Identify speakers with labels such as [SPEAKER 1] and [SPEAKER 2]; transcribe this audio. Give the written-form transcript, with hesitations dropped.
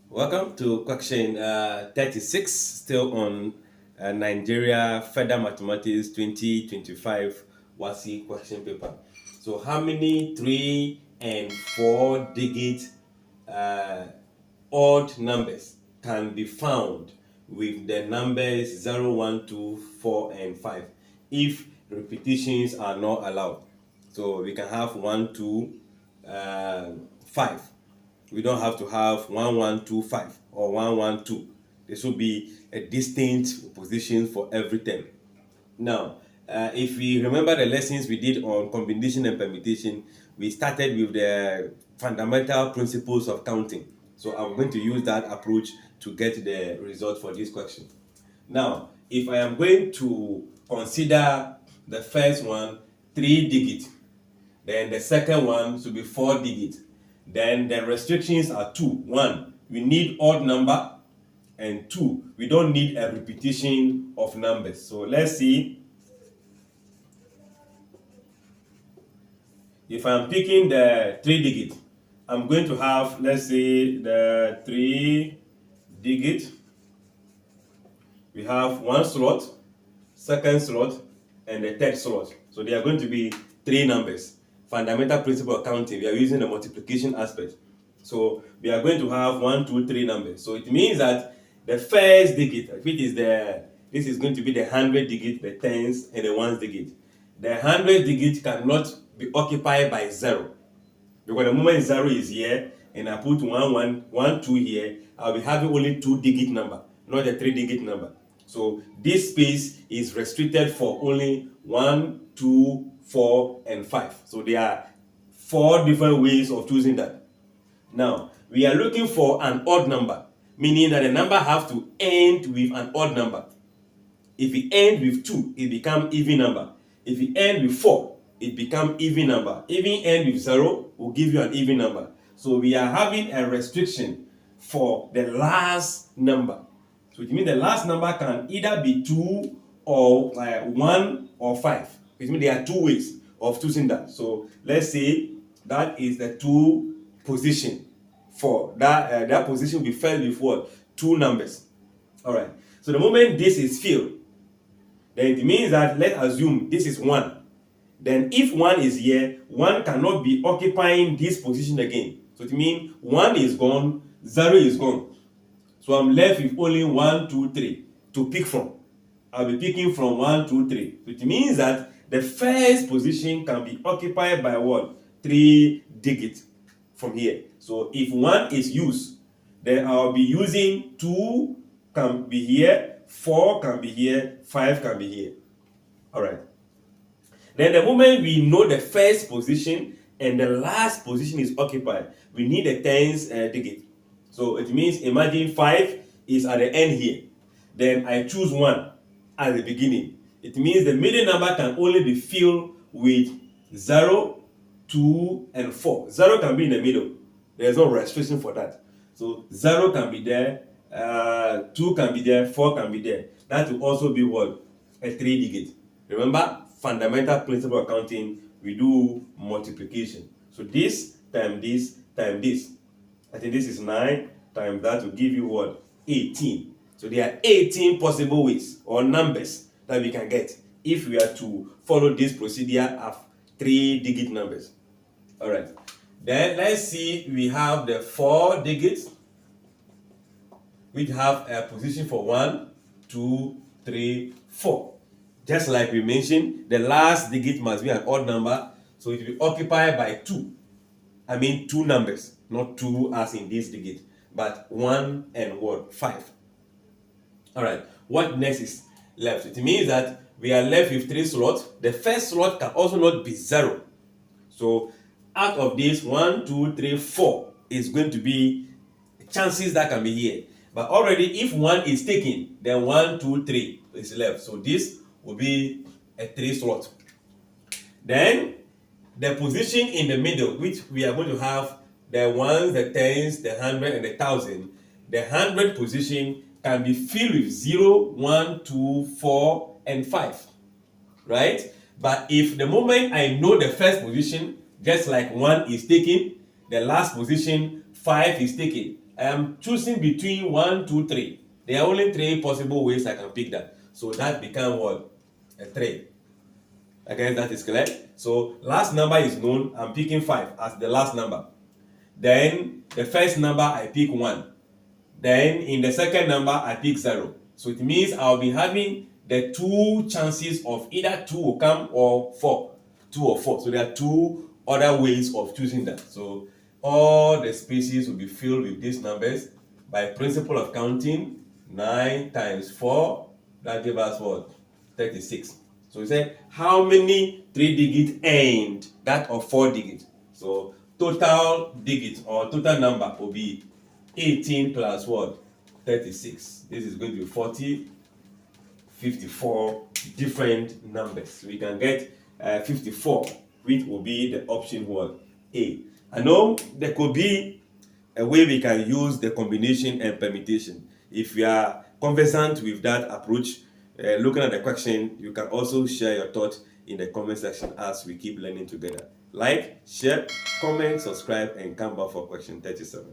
[SPEAKER 1] Welcome to question 36, still on Nigeria Further Mathematics 2025 WASSCE question paper. So, how many 3 and 4 digit odd numbers can be found with the numbers 0, 1, 2, 4, and 5 if repetitions are not allowed? So, we can have 1, 2, 5. We don't have to have 1125 or 112. This will be a distinct position for every term. Now, if we remember the lessons we did on combination and permutation, we started with the fundamental principles of counting. So I'm going to use that approach to get the result for this question. Now, if I am going to consider the first one 3 digit, then the second one should be 4 digit. Then the restrictions are two. One, we need odd number, and two, we don't need a repetition of numbers. So let's see. If I'm picking the 3 digit, I'm going to have, let's say, the 3 digit. We have one slot, second slot, and the third slot. So they are going to be 3 numbers. Fundamental principle of counting, we are using the multiplication aspect. So we are going to have 1, 2, 3 numbers. So it means that the first digit, which is this is going to be the 100 digit, the tens, and the ones digit. The 100 digit cannot be occupied by 0. Because the moment 0 is here, and I put 1, 1, 1, 2 here, I'll be having only 2 digit number, not a 3 digit number. So this space is restricted for only 1, 2, 4, and 5. So there are 4 different ways of choosing that. Now, we are looking for an odd number, meaning that the number has to end with an odd number. If it ends with 2, it becomes even number. If it ends with 4, it becomes even number. Even end with 0 will give you an even number. So we are having a restriction for the last number. So it means the last number can either be 2 or 1 or 5. It means there are 2 ways of choosing that. So let's say that is the 2 position. For that, that position will be filled with what? 2 numbers. All right. So the moment this is filled, then it means that let's assume this is 1. Then if 1 is here, 1 cannot be occupying this position again. So it means 1 is gone, 0 is gone. So I'm left with only 1, 2, 3 to pick from. I'll be picking from 1, 2, 3. So it means that the first position can be occupied by what? 3 digits from here. So if 1 is used, then I'll be using 2 can be here, 4 can be here, 5 can be here. All right. Then the moment we know the first position and the last position is occupied, we need a tens digit. So it means imagine 5 is at the end here. Then I choose 1 at the beginning. It means the middle number can only be filled with 0, 2, and 4. 0 can be in the middle. There's no restriction for that. So 0 can be there, 2 can be there, 4 can be there. That will also be what? A 3 digit. Remember, fundamental principle of counting, we do multiplication. So this times this times this. I think this is 9 times that will give you what? 18. So there are 18 possible ways or numbers that we can get if we are to follow this procedure of 3 digit numbers. All right. Then let's see, we have the 4 digits, which have a position for 1, 2, 3, 4. Just like we mentioned, the last digit must be an odd number, so it will be occupied by 2. I mean 2 numbers, not 2 as in this digit, but 1 and what? 5. All right, what next is left? It means that we are left with 3 slots. The first slot can also not be 0. So out of this 1, 2, 3, 4 is going to be chances that can be here. But already if 1 is taken, then 1, 2, 3 is left. So this will be a 3 slot. Then the position in the middle, which we are going to have the ones, the tens, the 100, and the 1000. The 100 position can be filled with 0, 1, 2, 4, and 5. Right? But if the moment I know the first position, just like 1 is taken, the last position 5 is taken, I am choosing between 1, 2, 3. There are only 3 possible ways I can pick that. So that becomes what? A 3. I guess that is clear. So last number is known. I'm picking 5 as the last number. Then the first number I pick 1. Then in the second number I pick 0. So it means I'll be having the 2 chances of either 2 will come or 4. 2 or 4. So there are 2 other ways of choosing that. So all the spaces will be filled with these numbers by principle of counting. 9 times 4, that gives us what? 36. So we say how many 3-digit and that of 4-digit. So total digit or total number will be 18 plus what? 36. This is going to be 40, 54 different numbers. We can get 54, which will be the option what? A. I know there could be a way we can use the combination and permutation. If you are conversant with that approach, looking at the question, you can also share your thoughts in the comment section as we keep learning together. Like, share, comment, subscribe, and come back for question 37.